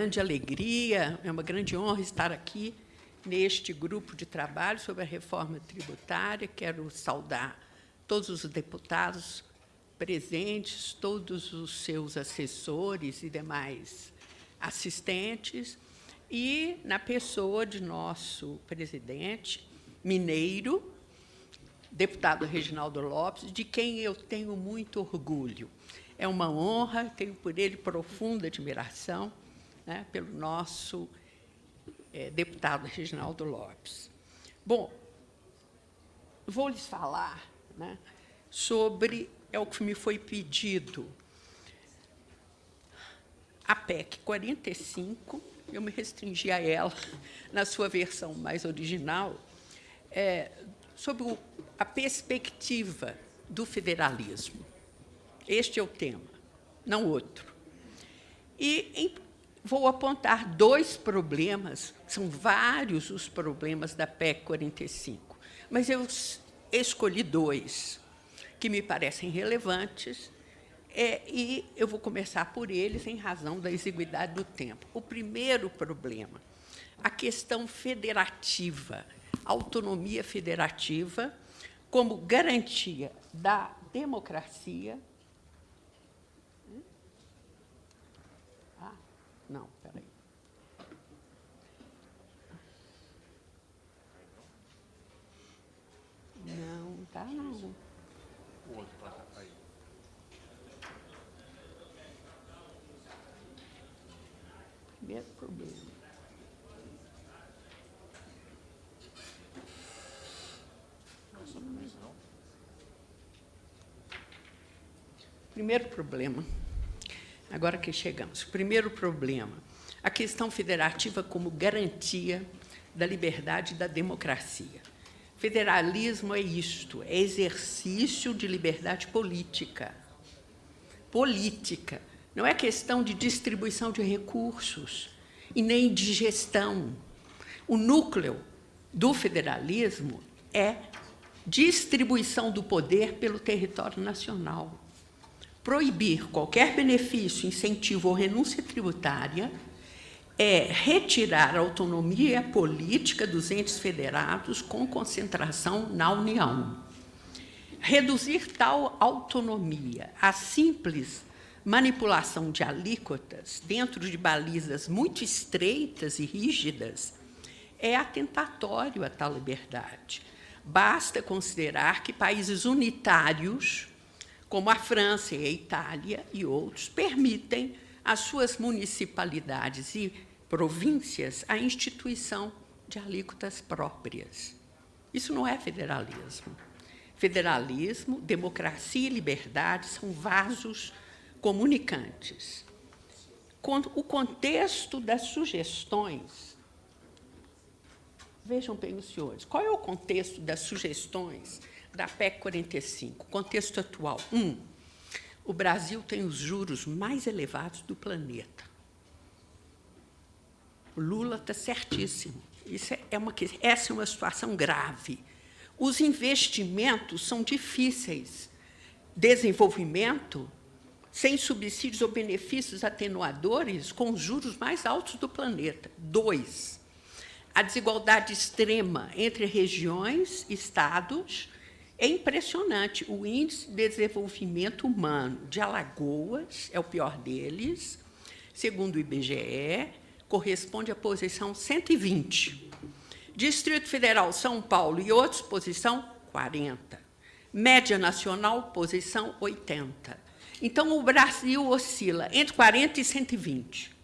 Grande alegria, é uma grande honra estar aqui neste grupo de trabalho sobre a reforma tributária. Quero saudar todos os deputados presentes, todos os seus assessores e demais assistentes, e na pessoa de nosso presidente mineiro, deputado Reginaldo Lopes, de quem eu tenho muito orgulho. É uma honra, tenho por ele profunda admiração, né, pelo nosso deputado Reginaldo Lopes. Bom, vou lhes falar, né, sobre o que me foi pedido. A PEC 45, eu me restringi a ela na sua versão mais original, sobre a perspectiva do federalismo. Este é o tema, não outro. E vou apontar dois problemas, são vários os problemas da PEC 45, mas eu escolhi dois que me parecem relevantes, e eu vou começar por eles em razão da exiguidade do tempo. O primeiro problema, a questão federativa, autonomia federativa como garantia da democracia. Não, espera aí. Não, tá não. O outro para cá, aí. Primeiro problema. Primeiro problema. Agora que chegamos. Primeiro problema, a questão federativa como garantia da liberdade e da democracia. Federalismo é isto, é exercício de liberdade política. Política. Não é questão de distribuição de recursos e nem de gestão. O núcleo do federalismo é distribuição do poder pelo território nacional. Proibir qualquer benefício, incentivo ou renúncia tributária é retirar a autonomia política dos entes federados com concentração na União. Reduzir tal autonomia a simples manipulação de alíquotas dentro de balizas muito estreitas e rígidas é atentatório a tal liberdade. Basta considerar que países unitários, como a França e a Itália e outros, permitem às suas municipalidades e províncias a instituição de alíquotas próprias. Isso não é federalismo. Federalismo, democracia e liberdade são vasos comunicantes. O contexto das sugestões, vejam bem os senhores, qual é o contexto das sugestões da PEC 45, contexto atual? O Brasil tem os juros mais elevados do planeta. O Lula está certíssimo. Essa é uma situação grave. Os investimentos são difíceis. Desenvolvimento, sem subsídios ou benefícios atenuadores, com os juros mais altos do planeta. 2, a desigualdade extrema entre regiões, estados. É impressionante. O índice de desenvolvimento humano de Alagoas é o pior deles, segundo o IBGE, corresponde à posição 120. Distrito Federal, São Paulo e outros, posição 40. Média nacional, posição 80. Então, o Brasil oscila entre 40 e 120.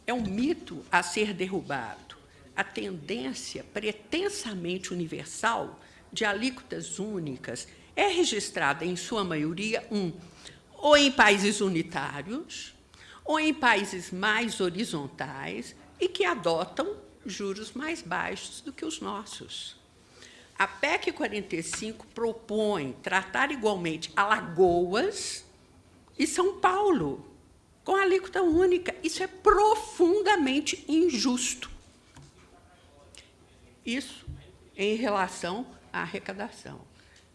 É um mito a ser derrubado. A tendência pretensamente universal de alíquotas únicas é registrada, em sua maioria, ou em países unitários, ou em países mais horizontais e que adotam juros mais baixos do que os nossos. A PEC 45 propõe tratar igualmente Alagoas e São Paulo com alíquota única. Isso é profundamente injusto. Isso em relação à arrecadação.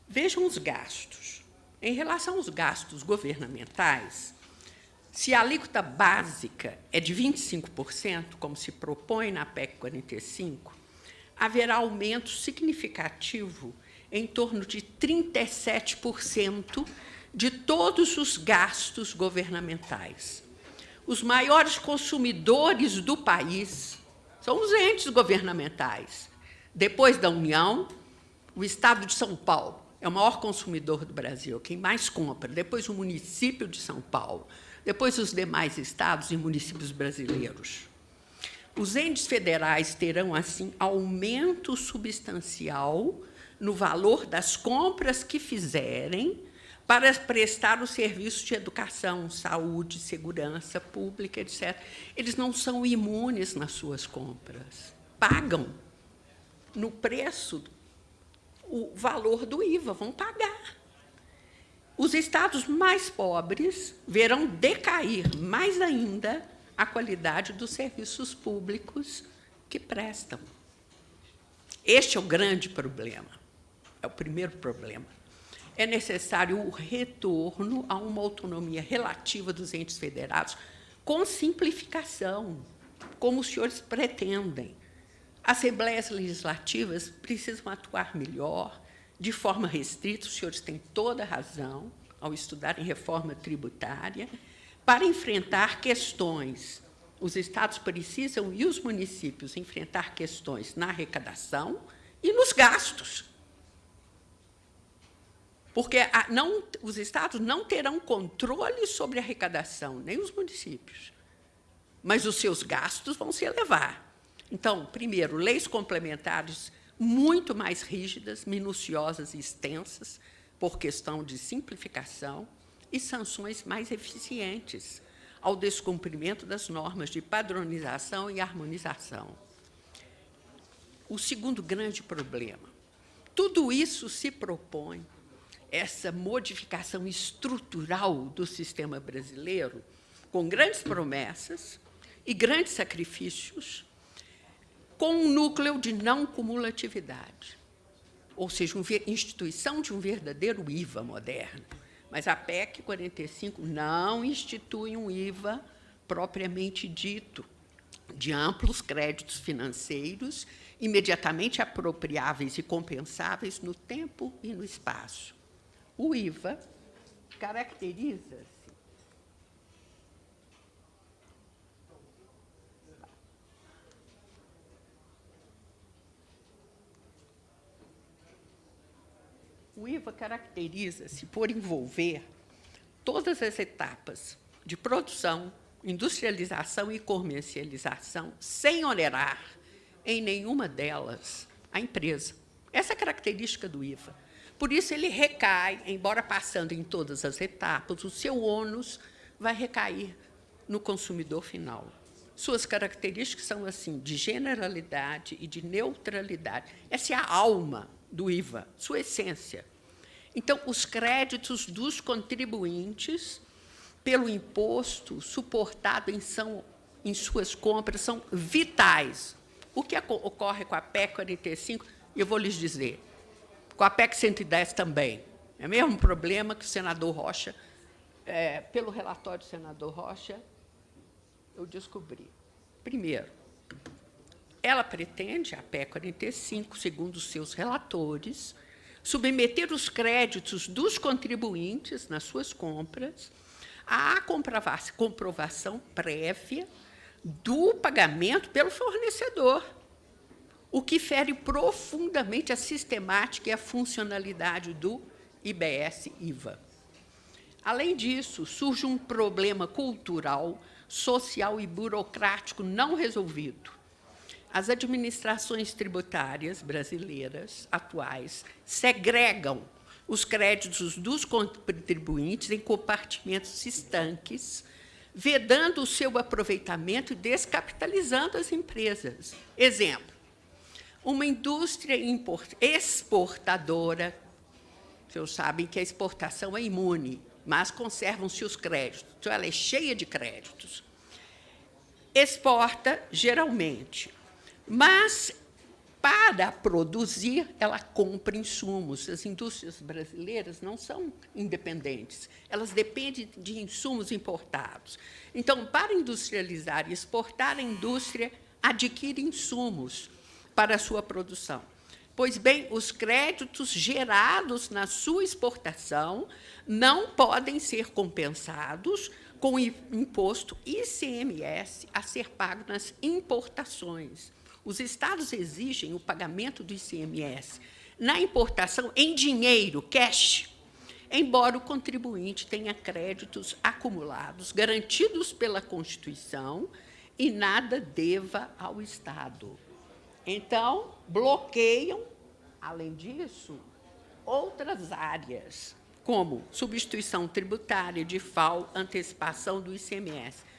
Vejam os gastos. Em relação aos gastos governamentais, Se a alíquota básica é de 25%, como se propõe na PEC 45, haverá aumento significativo em torno de 37% de todos os gastos governamentais. Os maiores consumidores do país são os entes governamentais. Depois da União, o Estado de São Paulo é o maior consumidor do Brasil, quem mais compra. Depois, o município de São Paulo. Depois, os demais estados e municípios brasileiros. Os entes federais terão, assim, aumento substancial no valor das compras que fizerem para prestar os serviços de educação, saúde, segurança pública, etc. Eles não são imunes nas suas compras. Pagam no preço o valor do IVA, vão pagar. Os estados mais pobres verão decair mais ainda a qualidade dos serviços públicos que prestam. Este é o grande problema, é o primeiro problema. É necessário o retorno a uma autonomia relativa dos entes federados com simplificação, como os senhores pretendem. Assembleias legislativas precisam atuar melhor, de forma restrita, os senhores têm toda a razão ao estudarem reforma tributária, para enfrentar questões. Os estados precisam, e os municípios, enfrentar questões na arrecadação e nos gastos. Porque os estados não terão controle sobre a arrecadação, nem os municípios, mas os seus gastos vão se elevar. Então, primeiro, leis complementares muito mais rígidas, minuciosas e extensas, por questão de simplificação, e sanções mais eficientes ao descumprimento das normas de padronização e harmonização. O segundo grande problema, tudo isso se propõe, essa modificação estrutural do sistema brasileiro, com grandes promessas e grandes sacrifícios, com um núcleo de não cumulatividade, ou seja, instituição de um verdadeiro IVA moderno. Mas a PEC 45 não institui um IVA propriamente dito, de amplos créditos financeiros, imediatamente apropriáveis e compensáveis no tempo e no espaço. O IVA caracteriza-se por envolver todas as etapas de produção, industrialização e comercialização, sem onerar em nenhuma delas a empresa. Essa é a característica do IVA. Por isso, ele recai, embora passando em todas as etapas, o seu ônus vai recair no consumidor final. Suas características são, assim, de generalidade e de neutralidade. Essa é a alma do IVA, sua essência. Então, os créditos dos contribuintes pelo imposto suportado em suas compras são vitais. O que ocorre com a PEC 45, eu vou lhes dizer, com a PEC 110 também. É o mesmo problema que o senador Rocha, pelo relatório do senador Rocha, eu descobri. Primeiro, ela pretende, a PEC 45, segundo os seus relatores, submeter os créditos dos contribuintes nas suas compras à comprovação prévia do pagamento pelo fornecedor, o que fere profundamente a sistemática e a funcionalidade do IBS-IVA. Além disso, surge um problema cultural, social e burocrático não resolvido. As administrações tributárias brasileiras atuais segregam os créditos dos contribuintes em compartimentos estanques, vedando o seu aproveitamento e descapitalizando as empresas. Exemplo, uma indústria exportadora, vocês sabem que a exportação é imune, mas conservam-se os créditos, então ela é cheia de créditos. Exporta, geralmente, mas Para produzir, ela compra insumos. As indústrias brasileiras não são independentes, elas dependem de insumos importados. Então, para industrializar e exportar, a indústria adquire insumos para a sua produção. Pois bem, os créditos gerados na sua exportação não podem ser compensados com o imposto ICMS a ser pago nas importações. Os estados exigem o pagamento do ICMS na importação em dinheiro, cash, embora o contribuinte tenha créditos acumulados, garantidos pela Constituição, e nada deva ao Estado. Então, bloqueiam, além disso, outras áreas, como substituição tributária, DIFAL, antecipação do ICMS.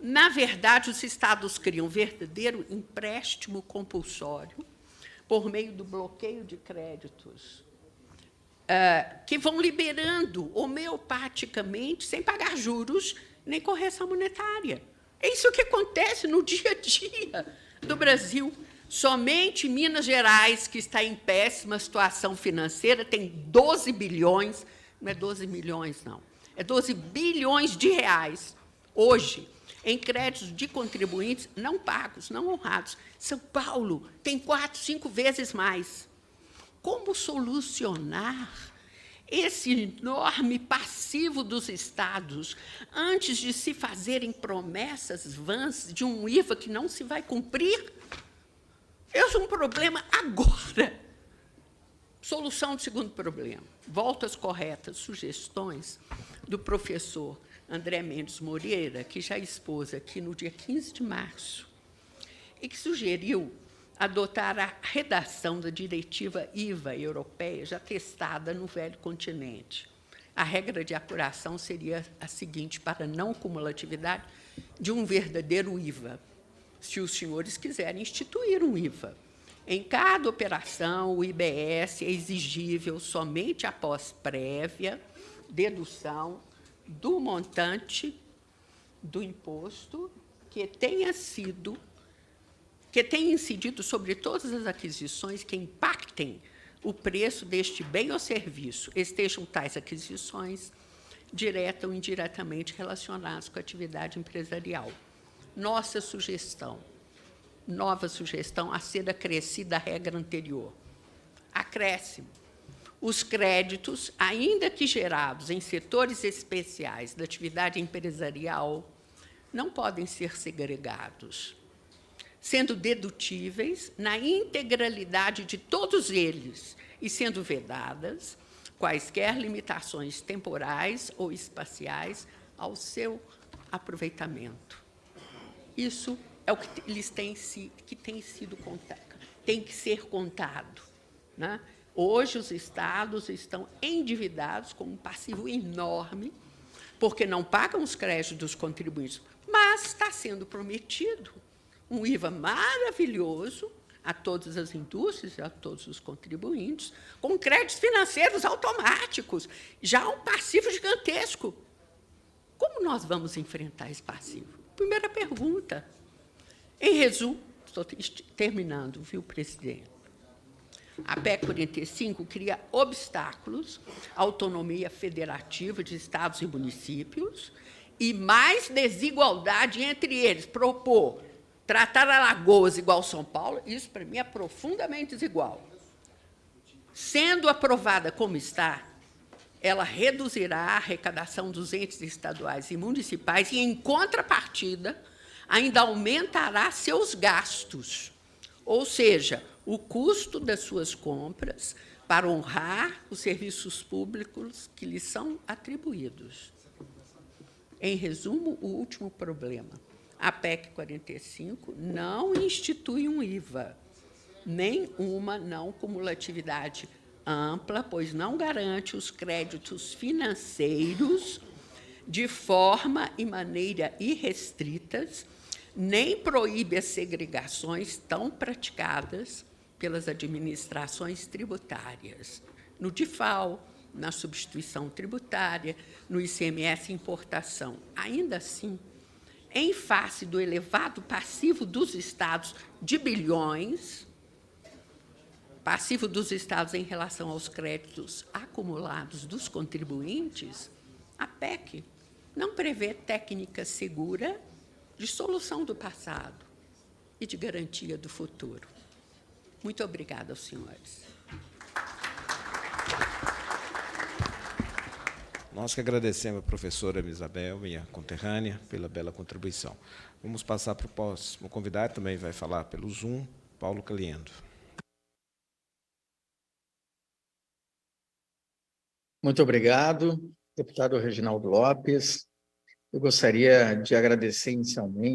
Na verdade, os estados criam um verdadeiro empréstimo compulsório por meio do bloqueio de créditos, que vão liberando homeopaticamente, sem pagar juros nem correção monetária. É isso que acontece no dia a dia do Brasil. Somente Minas Gerais, que está em péssima situação financeira, tem 12 bilhões, não é 12 milhões, não, é 12 bilhões de reais, hoje, em créditos de contribuintes não pagos, não honrados. São Paulo tem 4, 5 vezes mais. Como solucionar esse enorme passivo dos estados antes de se fazerem promessas vãs de um IVA que não se vai cumprir? Esse é um problema agora. Solução do segundo problema. Volto às corretas sugestões do professor André Mendes Moreira, que já expôs aqui no dia 15 de março, e que sugeriu adotar a redação da diretiva IVA europeia, já testada no velho continente. A regra de apuração seria a seguinte, para não cumulatividade de um verdadeiro IVA, se os senhores quiserem instituir um IVA. Em cada operação, o IBS é exigível somente após prévia dedução do montante do imposto que tenha incidido sobre todas as aquisições que impactem o preço deste bem ou serviço, estejam tais aquisições direta ou indiretamente relacionadas com a atividade empresarial. Nossa sugestão, nova sugestão a ser acrescida à regra anterior. Acréscimo. Os créditos, ainda que gerados em setores especiais da atividade empresarial, não podem ser segregados, sendo dedutíveis na integralidade de todos eles e sendo vedadas quaisquer limitações temporais ou espaciais ao seu aproveitamento. Isso é o que eles tem sido contado, tem que ser contado, né? Hoje, os estados estão endividados com um passivo enorme, porque não pagam os créditos dos contribuintes, mas está sendo prometido um IVA maravilhoso a todas as indústrias e a todos os contribuintes, com créditos financeiros automáticos, já um passivo gigantesco. Como nós vamos enfrentar esse passivo? Primeira pergunta. Em resumo, estou terminando, viu, presidente? A PEC 45 cria obstáculos à autonomia federativa de estados e municípios e mais desigualdade entre eles. Propor tratar Alagoas igual São Paulo, isso, para mim, é profundamente desigual. Sendo aprovada como está, ela reduzirá a arrecadação dos entes estaduais e municipais e, em contrapartida, ainda aumentará seus gastos, ou seja, o custo das suas compras para honrar os serviços públicos que lhes são atribuídos. Em resumo, o último problema. A PEC 45 não institui um IVA, nem uma não cumulatividade ampla, pois não garante os créditos financeiros de forma e maneira irrestritas, nem proíbe as segregações tão praticadas pelas administrações tributárias, no DIFAL, na substituição tributária, no ICMS importação. Ainda assim, em face do elevado passivo dos estados de bilhões, passivo dos estados em relação aos créditos acumulados dos contribuintes, a PEC não prevê técnica segura de solução do passado e de garantia do futuro. Muito obrigada aos senhores. Nós que agradecemos a professora Isabel, minha conterrânea, pela bela contribuição. Vamos passar para o próximo convidado, também vai falar pelo Zoom, Paulo Caliendo. Muito obrigado, deputado Reginaldo Lopes. Eu gostaria de agradecer inicialmente